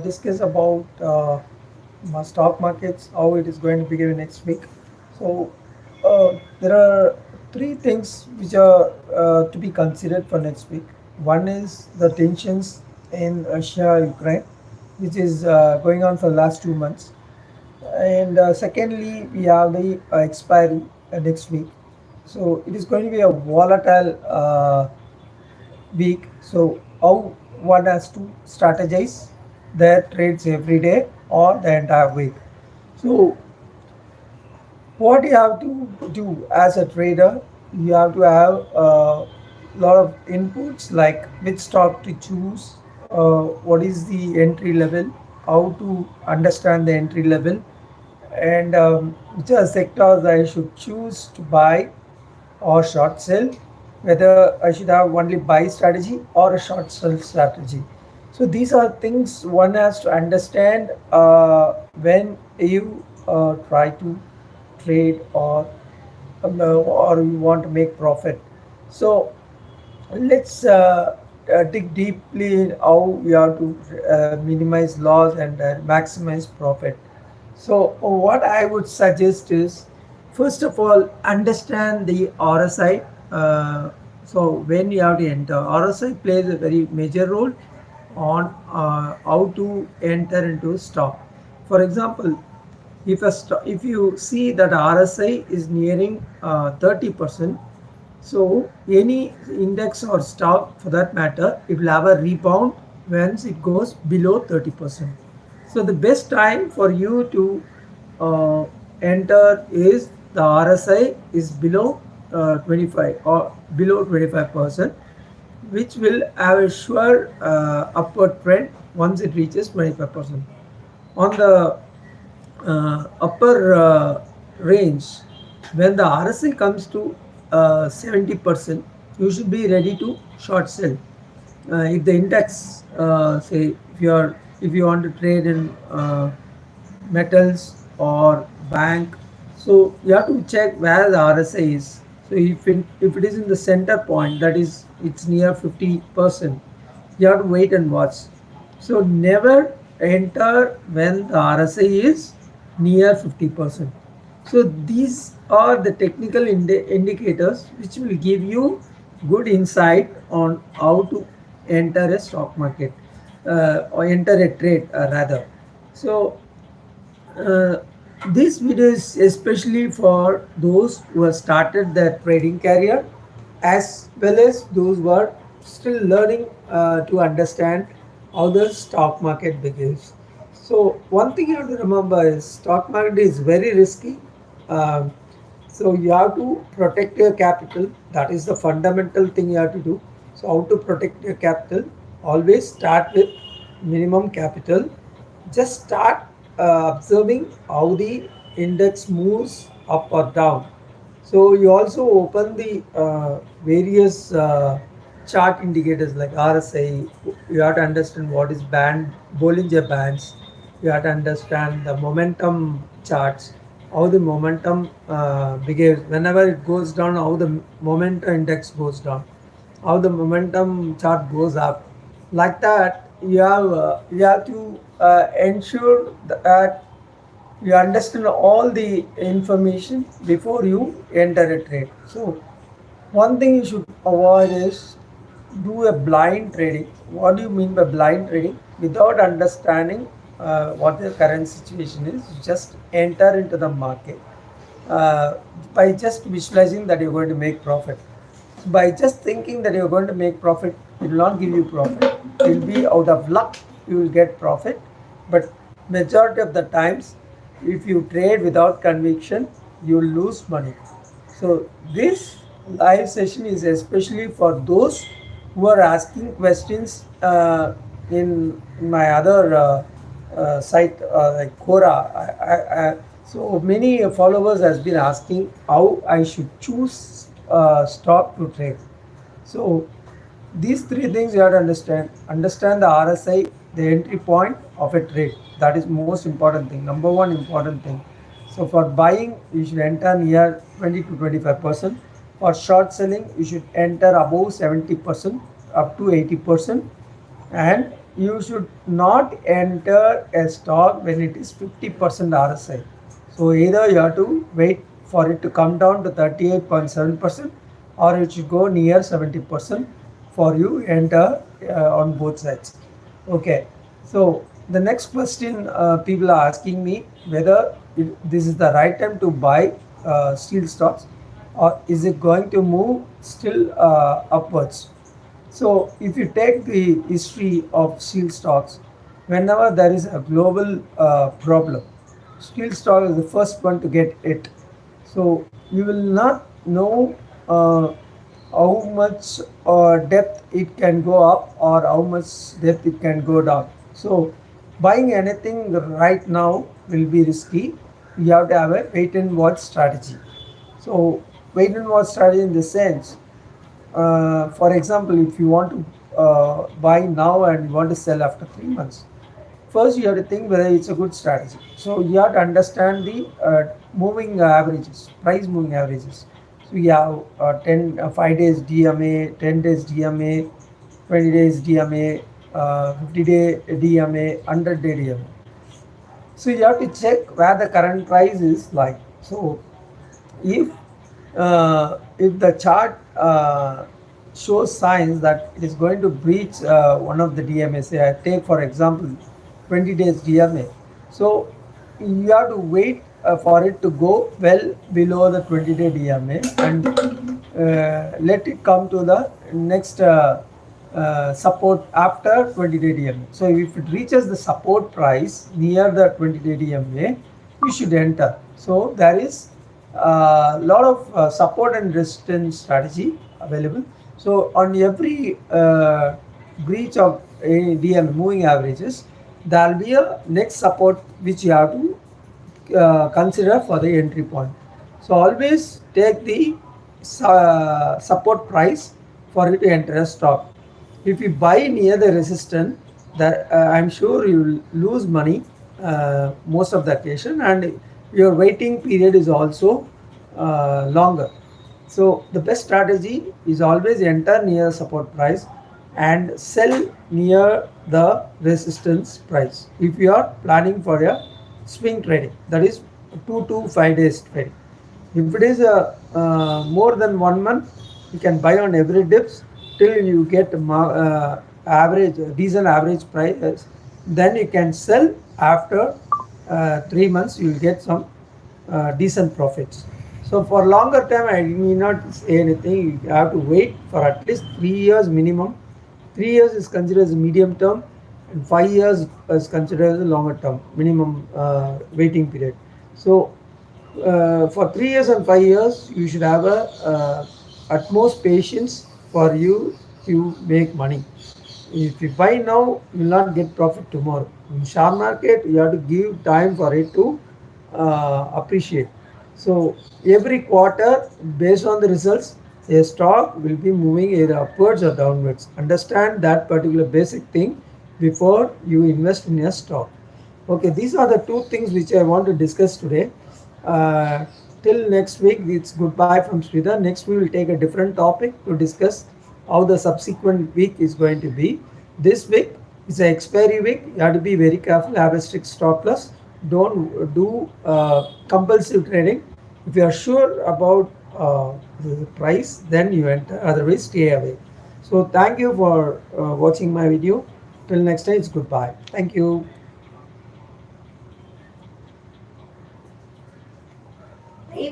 discuss about stock markets, how it is going to behave next week. So there are three things which are to be considered for next week. One is the tensions in Russia, Ukraine, which is going on for the last 2 months. And secondly, we have the expiry next week. So it is going to be a volatile week. So how one has to strategize their trades every day or the entire week. So what you have to do as a trader, you have to have a lot of inputs like which stock to choose, what is the entry level, how to understand the entry level, and which are sectors I should choose to buy or short sell, whether I should have only buy strategy or a short sell strategy. So these are things one has to understand when you try to trade or you want to make profit. So let's dig deeply in how we have to minimize loss and maximize profit. So what I would suggest is, first of all, understand the RSI. So when you have to enter, RSI plays a very major role on how to enter into stock. For example, if you see that RSI is nearing 30%, so any index or stock for that matter, it will have a rebound once it goes below 30%. So the best time for you to enter is the RSI is below 25 or below 25%, which will have a sure upward trend once it reaches 25%. On the upper range, when the RSI comes to 70%, you should be ready to short sell. If the index, say, if you want to trade in metals or bank, so you have to check where the RSI is. So if it is in the center point, that is it's near 50%, you have to wait and watch. So never enter when the RSI is near 50%. So these are the technical indicators which will give you good insight on how to enter a stock market or enter a trade rather. So uh, this video is especially for those who have started their trading career as well as those who are still learning to understand how the stock market behaves. So one thing you have to remember is stock market is very risky. Um, so you have to protect your capital. That is the fundamental thing you have to do. So how to protect your capital? Always start with minimum capital. Just start observing how the index moves up or down. So you also open the various chart indicators like RSI. You have to understand what is band, Bollinger Bands. You have to understand the momentum charts, how the momentum behaves. Whenever it goes down, how the momentum index goes down, how the momentum chart goes up. Like that, you have to ensure that you understand all the information before you enter a trade. So one thing you should avoid is do a blind trading. What do you mean by blind trading? Without understanding what the current situation is, just enter into the market uh, by just visualizing that you're going to make profit. By just thinking that you're going to make profit, it will not give you profit. It will be out of luck you will get profit, but majority of the times, if you trade without conviction, you will lose money. So this live session is especially for those who are asking questions in my other site like quora. So many followers has been asking how I should choose stock to trade. So these three things you have to understand. Understand the RSI, the entry point of a trade. That is most important thing. Number one important thing. So for buying, you should enter near 20 to 25%. For short selling, you should enter above 70%, up to 80%. And you should not enter a stock when it is 50% RSI. So either you have to wait for it to come down to 38.7%, or it should go near 70% for you enter on both sides. Okay, so the next question people are asking me whether this is the right time to buy steel stocks, or is it going to move still upwards. So if you take the history of steel stocks, whenever there is a global problem, steel stock is the first one to get hit. So you will not know how much depth it can go up or how much depth it can go down. So buying anything right now will be risky. You have to have a wait and watch strategy. So wait and watch strategy in the sense, for example, if you want to buy now and you want to sell after 3 months, first you have to think whether it's a good strategy. So you have to understand the moving averages, price moving averages. So you have 5 days DMA, 10 days DMA, 20 days DMA, 50-day DMA, 100-day DMA. So you have to check where the current price is like. So if the chart shows signs that it is going to breach one of the DMA, say I take for example 20 days DMA, so you have to wait for it to go well below the 20-day DMA and let it come to the next support after 20-day DMA. So if it reaches the support price near the 20-day DMA, you should enter. So there is a lot of support and resistance strategy available. So on every breach of a DM moving averages, there will be a next support which you have to consider for the entry point. So always take the support price for you to enter a stock. If you buy near the resistance, that I'm sure you will lose money most of the occasion, and your waiting period is also longer. So the best strategy is always enter near support price and sell near the resistance price if you are planning for a swing trading, that is 2 to 5 days trading. If it is more than 1 month, you can buy on every dips till you get average decent average price, then you can sell after 3 months. You will get some decent profits. So for longer term, I need not say anything. You have to wait for at least 3 years minimum. 3 years is considered as medium term, and 5 years is considered as a longer term minimum waiting period. So for 3 years and 5 years, you should have a utmost patience for you to make money. If you buy now, you will not get profit tomorrow. In share market, you have to give time for it to appreciate. So every quarter, based on the results, a stock will be moving either upwards or downwards. Understand that particular basic thing before you invest in a stock. Okay, these are the two things which I want to discuss today. Till next week, it's goodbye from Sridhar. Next, we will take a different topic to discuss how the subsequent week is going to be. This week is an expiry week. You have to be very careful, have a strict stop loss. Don't do compulsive trading. If you are sure about the price, then you enter, otherwise stay away. So thank you for watching my video. Till next time, it's goodbye. Thank you.